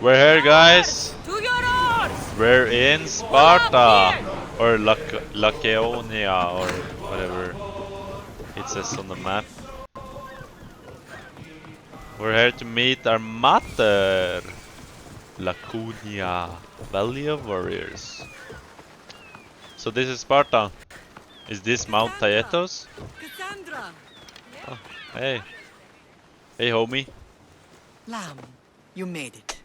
We're here, guys. To your oars! We're in Sparta, or Laconia, or whatever it says on the map. We're here to meet our mater, Laconia, Valley of Warriors. So this is Sparta. Is this Mount Taygetos? Cassandra! Oh, hey. Hey, homie. Lamb, you made it.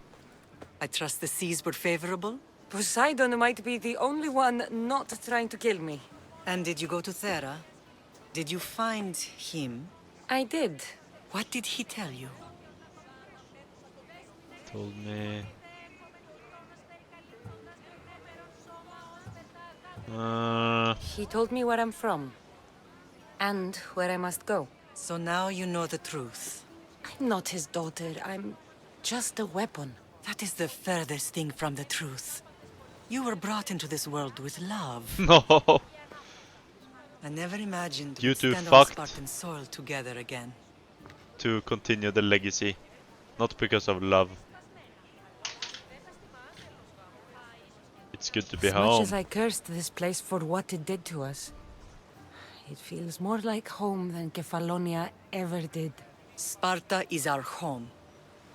I trust the seas were favorable? Poseidon might be the only one not trying to kill me. And did you go to Thera? Did you find him? I did. What did he tell you? Told me. He told me where I'm from. And where I must go. So now you know the truth. I'm not his daughter. I'm just a weapon. That is the furthest thing from the truth. You were brought into this world with love. No. I never imagined You we'd two stand on fucked. Spartan soil together again. To continue the legacy, not because of love. It's good to be As home. much as I cursed this place for what it did to us, it feels more like home than Kefalonia ever did. Sparta is our home.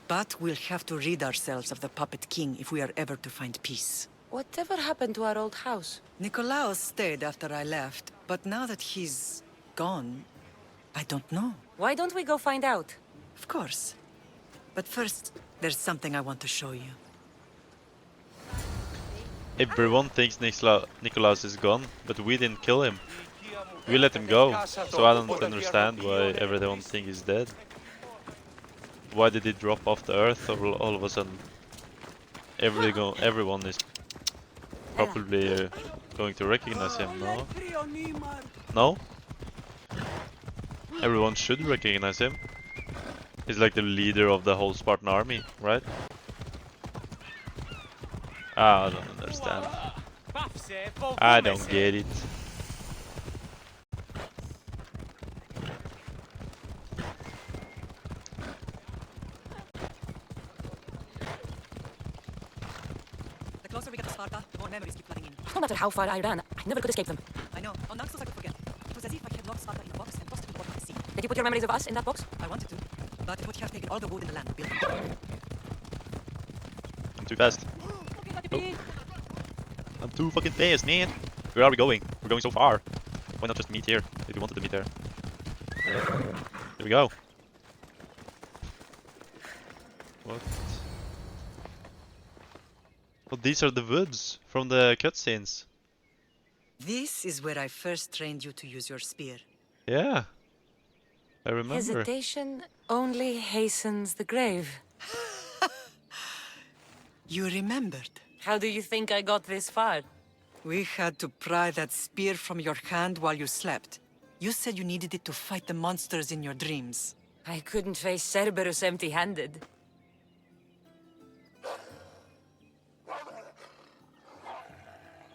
But we'll have to rid ourselves of the puppet king if we are ever to find peace. Whatever happened to our old house? Nikolaos stayed after I left, but now that he's gone, I don't know. Why don't we go find out? Of course. But first, there's something I want to show you. Everyone thinks Nicholas is gone, but we didn't kill him. We let him go, so I don't understand why everyone thinks he's dead. Why did he drop off the earth all of a sudden? Everyone is probably going to recognize him, no? No? Everyone should recognize him. He's like the leader of the whole Spartan army, right? I don't understand. I don't get it. The closer we get to Sparta, the more memories keep flooding in. No matter how far I ran, I never could escape them. I know. On Naxos I could forget. It was as if I had locked Sparta in a box and tossed it to the bottom of the sea. Did you put your memories of us in that box? I wanted to, but it would have taken all the wood in the land to build it. I'm too fast. Oh. I'm too fucking fast, man. Where are we going? We're going so far. Why not just meet here if you wanted to meet there? Here we go. What? Oh, these are the woods from the cutscenes. This is where I first trained you to use your spear. Yeah. I remember. Hesitation only hastens the grave. You remembered. How do you think I got this far? We had to pry that spear from your hand while you slept. You said you needed it to fight the monsters in your dreams. I couldn't face Cerberus empty-handed.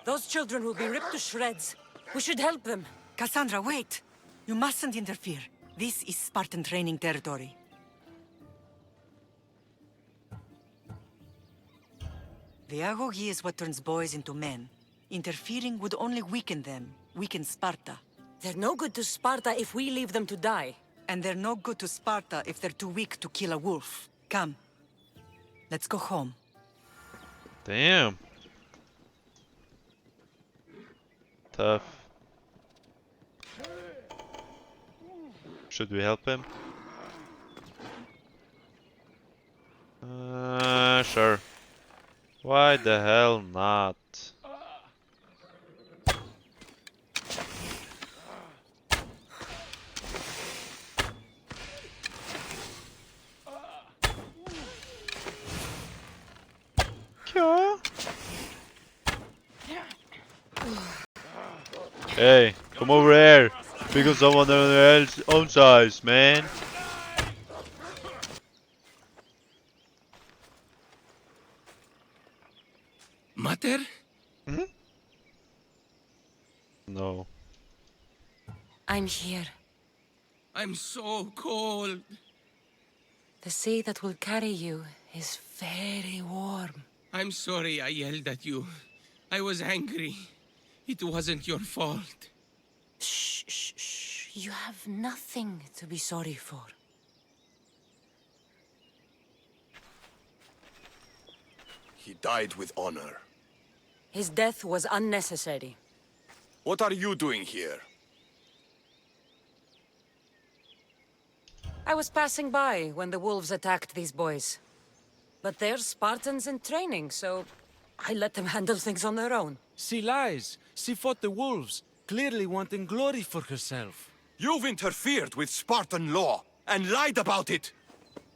Those children will be ripped to shreds. We should help them. Cassandra, wait! You mustn't interfere. This is Spartan training territory. The agoge is what turns boys into men. Interfering would only weaken them, weaken Sparta. They're no good to Sparta if we leave them to die. And they're no good to Sparta if they're too weak to kill a wolf. Come. Let's go home. Damn. Tough. Should we help him? Sure. Why the hell not? Hey, come over here. Pick up someone else's own size, man. Mater? Hmm? No. I'm here. I'm so cold. The sea that will carry you is very warm. I'm sorry I yelled at you. I was angry. It wasn't your fault. Shh, shh, shh. You have nothing to be sorry for. He died with honor. His death was unnecessary. What are you doing here? I was passing by when the wolves attacked these boys. But they're Spartans in training, so I let them handle things on their own. She lies. She fought the wolves, clearly wanting glory for herself. You've interfered with Spartan law and lied about it.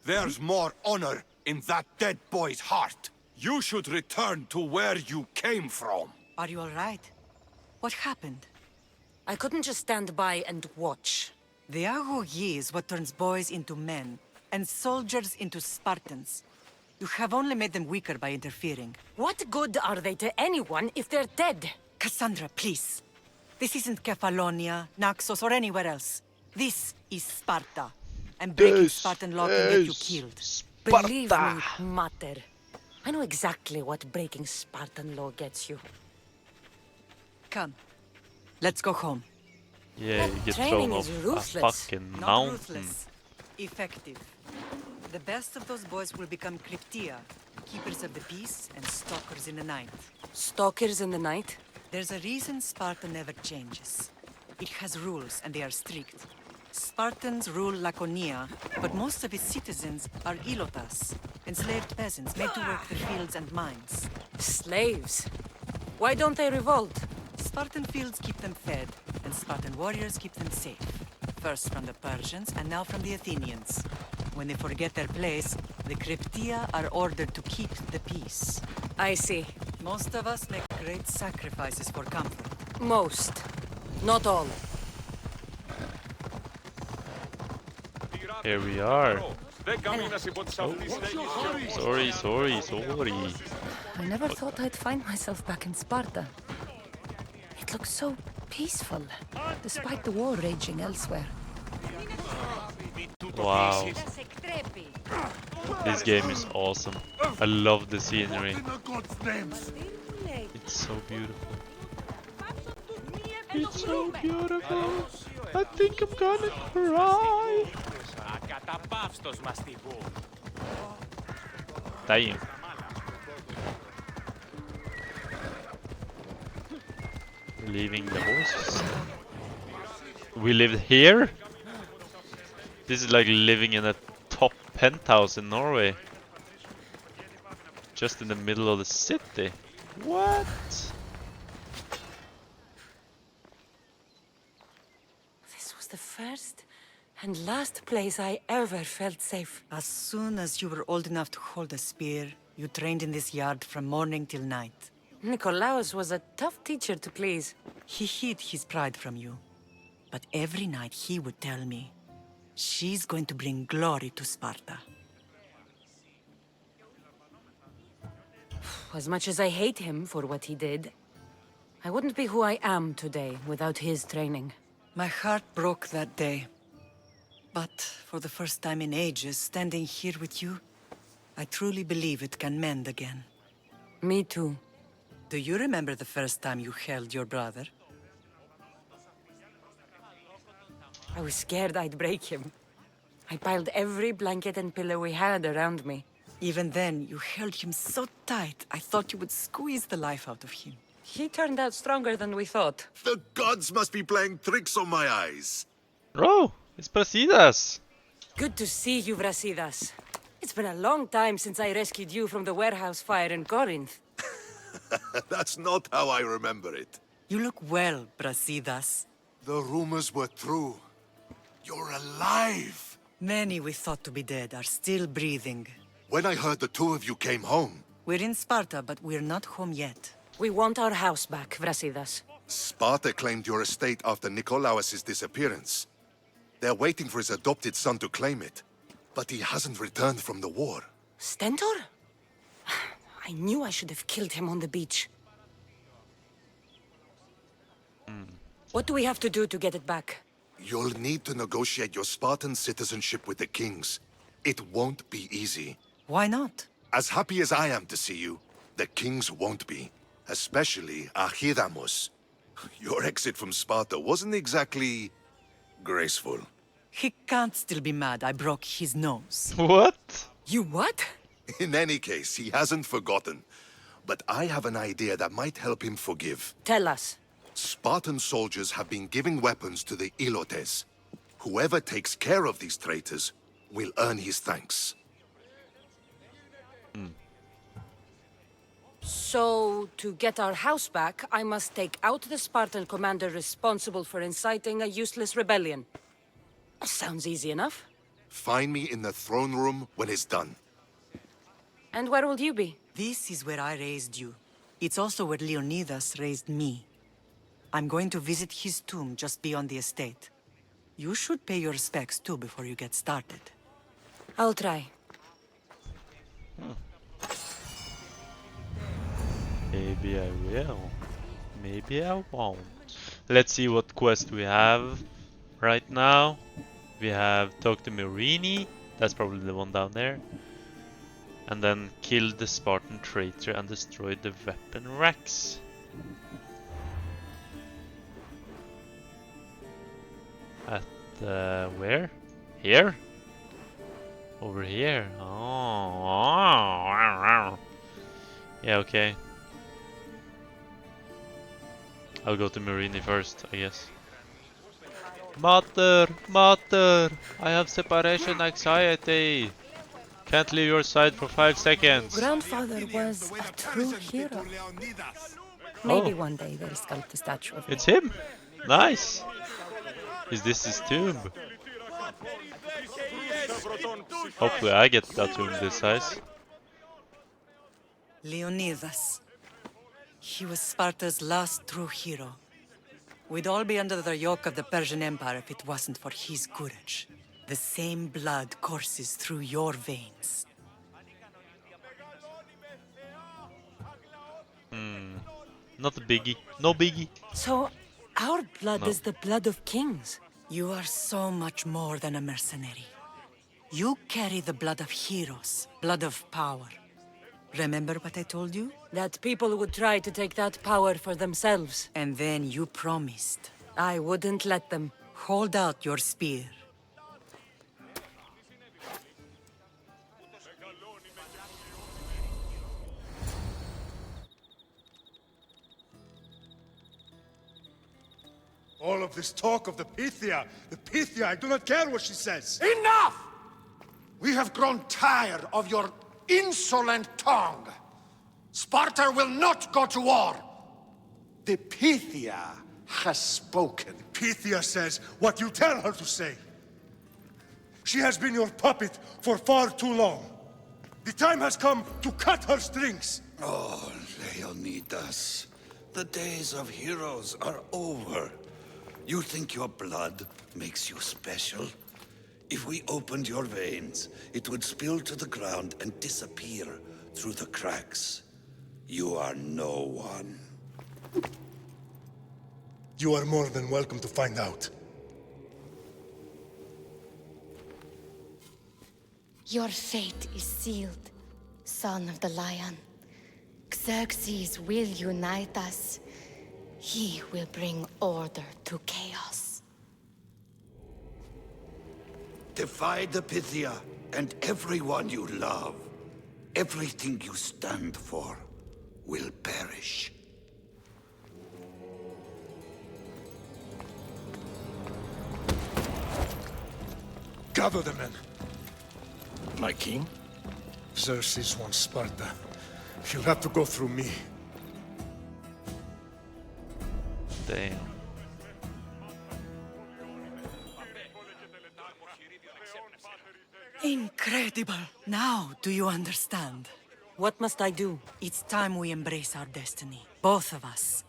There's more honor in that dead boy's heart. You should return to where you came from. Are you all right? What happened? I couldn't just stand by and watch. The Agogi is what turns boys into men, and soldiers into Spartans. You have only made them weaker by interfering. What good are they to anyone if they're dead? Cassandra, please. This isn't Kefalonia, Naxos, or anywhere else. This is Sparta. And breaking Spartan law can get you killed. Believe me, Mater. I know exactly what breaking Spartan law gets you. Come. Let's go home. Yeah, you That get training thrown is off a ruthless. fucking Not mountain. ruthless. Effective. The best of those boys will become Cryptia, keepers of the peace and stalkers in the night. Stalkers in the night? There's a reason Sparta never changes. It has rules, and they are strict. Spartans rule Laconia, but most of its citizens are ilotas, enslaved peasants made to work the fields and mines. Slaves. Why don't they revolt? Spartan fields keep them fed, and Spartan warriors keep them safe. First from the Persians, and now from the Athenians. When they forget their place, the Cryptia are ordered to keep the peace. I see. Most of us make great sacrifices for comfort. Most. Not all. Here we are. Sorry. Sorry. I never thought I'd find myself back in Sparta. It looks so peaceful, despite the war raging elsewhere. Wow. This game is awesome. I love the scenery. It's so beautiful. It's so beautiful. I think I'm gonna cry. Damn. Leaving the horses. We lived here? This is like living in a top penthouse in Norway. Just in the middle of the city. What? This was the first and last place I ever felt safe. As soon as you were old enough to hold a spear, you trained in this yard from morning till night. Nikolaos was a tough teacher to please. He hid his pride from you. But every night he would tell me, she's going to bring glory to Sparta. As much as I hate him for what he did, I wouldn't be who I am today without his training. My heart broke that day. But for the first time in ages, standing here with you, I truly believe it can mend again. Me too. Do you remember the first time you held your brother? I was scared I'd break him. I piled every blanket and pillow we had around me. Even then, you held him so tight, I thought you would squeeze the life out of him. He turned out stronger than we thought. The gods must be playing tricks on my eyes. Bro, it's Brasidas. Good to see you, Brasidas. It's been a long time since I rescued you from the warehouse fire in Corinth. That's not how I remember it. You look well, Brasidas. The rumors were true. You're alive! Many we thought to be dead are still breathing. When I heard the two of you came home, We're in Sparta, but we're not home yet. We want our house back, Brasidas. Sparta claimed your estate after Nikolaos' disappearance. They're waiting for his adopted son to claim it. But he hasn't returned from the war. Stentor? I knew I should have killed him on the beach. What do we have to do to get it back? You'll need to negotiate your Spartan citizenship with the kings. It won't be easy. Why not? As happy as I am to see you, the kings won't be. Especially Archidamos. Your exit from Sparta wasn't exactly graceful. He can't still be mad I broke his nose. What? You what? In any case, he hasn't forgotten. But I have an idea that might help him forgive. Tell us. Spartan soldiers have been giving weapons to the Ilotes. Whoever takes care of these traitors will earn his thanks. So, to get our house back, I must take out the Spartan commander responsible for inciting a useless rebellion. Sounds easy enough. Find me in the throne room when it's done. And where will you be? This is where I raised you. It's also where Leonidas raised me. I'm going to visit his tomb just beyond the estate. You should pay your respects too before you get started. I'll try. Maybe I will. Maybe I won't. Let's see what quest we have right now. We have talk to Merini. That's probably the one down there. And then kill the Spartan traitor and destroy the weapon racks. At where? Here? Over here. Oh. Yeah, okay. I'll go to Merini first, I guess. Mater! Mater! I have separation anxiety! Can't leave your side for 5 seconds. Grandfather was a true hero. Maybe one day they'll sculpt a statue of him. It's him! Nice! Is this his tomb? Hopefully I get that tomb this size. Leonidas. He was Sparta's last true hero. We'd all be under the yoke of the Persian Empire if it wasn't for his courage. The same blood courses through your veins. Not a biggie. No biggie. So, our blood No. is the blood of kings. You are so much more than a mercenary. You carry the blood of heroes, blood of power. Remember what I told you? That people would try to take that power for themselves. And then you promised. I wouldn't let them. Hold out your spear. All of this talk of the Pythia, I do not care what she says. Enough! We have grown tired of your insolent tongue. Sparta will not go to war. The Pythia has spoken. Pythia says what you tell her to say. She has been your puppet for far too long. The time has come to cut her strings. Oh, Leonidas, the days of heroes are over. You think your blood makes you special? If we opened your veins, it would spill to the ground and disappear through the cracks. You are no one. You are more than welcome to find out. Your fate is sealed, son of the lion. Xerxes will unite us. He will bring order to chaos. Defy the Pythia and everyone you love. Everything you stand for will perish. Gather the men. My king? Xerxes wants Sparta. He'll have to go through me. Damn. Incredible! Now, do you understand? What must I do? It's time we embrace our destiny. Both of us.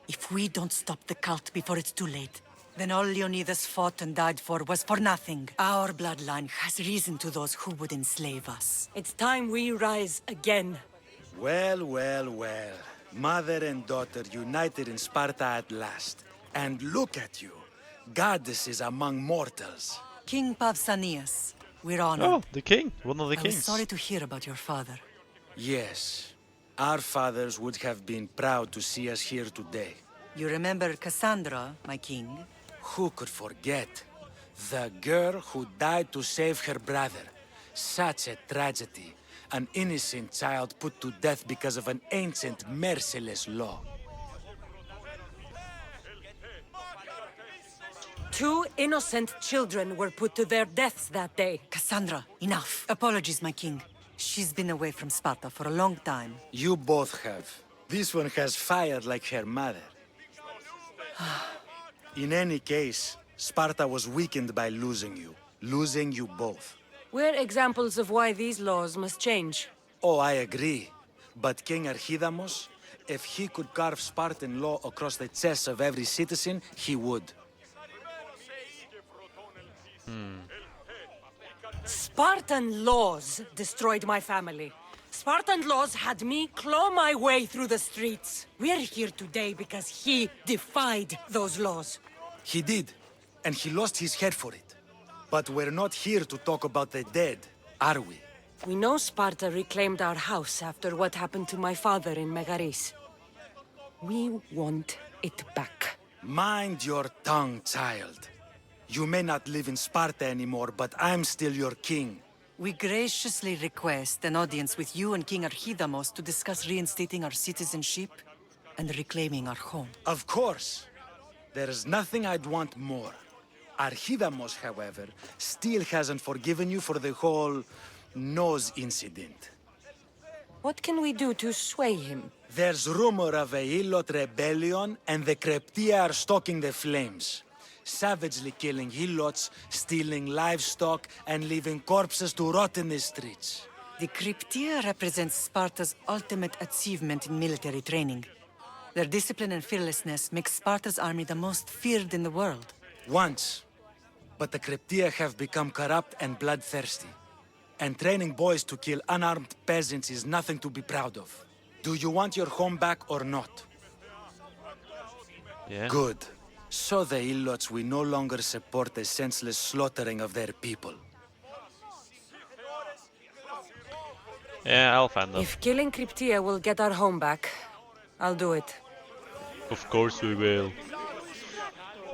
If we don't stop the cult before it's too late, then all Leonidas fought and died for was for nothing. Our bloodline has reason to those who would enslave us. It's time we rise again. Well, well, well. Mother and daughter united in Sparta at last. And look at you. Goddesses among mortals. King Pausanias, we're honored. Oh, the king. One of the I kings. was sorry to hear about your father. Yes. Our fathers would have been proud to see us here today. You remember Cassandra, my king? Who could forget? The girl who died to save her brother. Such a tragedy. An innocent child put to death because of an ancient, merciless law. 2 innocent children were put to their deaths that day. Cassandra, enough. Apologies, my king. She's been away from Sparta for a long time. You both have. This one has fired like her mother. In any case, Sparta was weakened by losing you. Losing you both. We're examples of why these laws must change. Oh, I agree. But King Archidamos, if he could carve Spartan law across the chests of every citizen, he would. Spartan laws destroyed my family. Spartan laws had me claw my way through the streets. We're here today because he defied those laws. He did, and he lost his head for it. But we're not here to talk about the dead, are we? We know Sparta reclaimed our house after what happened to my father in Megaris. We want it back. Mind your tongue, child. You may not live in Sparta anymore, but I'm still your king. We graciously request an audience with you and King Archidamos to discuss reinstating our citizenship and reclaiming our home. Of course. There is nothing I'd want more. Archidamos, however, still hasn't forgiven you for the whole nose incident. What can we do to sway him? There's rumor of a Hilot rebellion, and the Kreptia are stoking the flames. Savagely killing Hilots, stealing livestock, and leaving corpses to rot in the streets. The Cryptia represents Sparta's ultimate achievement in military training. Their discipline and fearlessness makes Sparta's army the most feared in the world. Once. But the Cryptia have become corrupt and bloodthirsty. And training boys to kill unarmed peasants is nothing to be proud of. Do you want your home back or not? Yeah. Good. So the Ilots will no longer support the senseless slaughtering of their people. Yeah, I'll find them. If killing Cryptia will get our home back, I'll do it. Of course we will.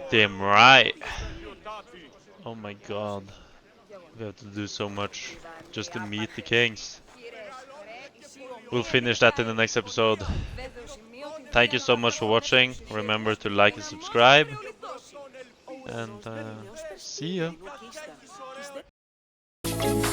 Damn right. Oh my god. We have to do so much just to meet the kings. We'll finish that in the next episode. Thank you so much for watching. Remember to like and subscribe. And see ya. Hey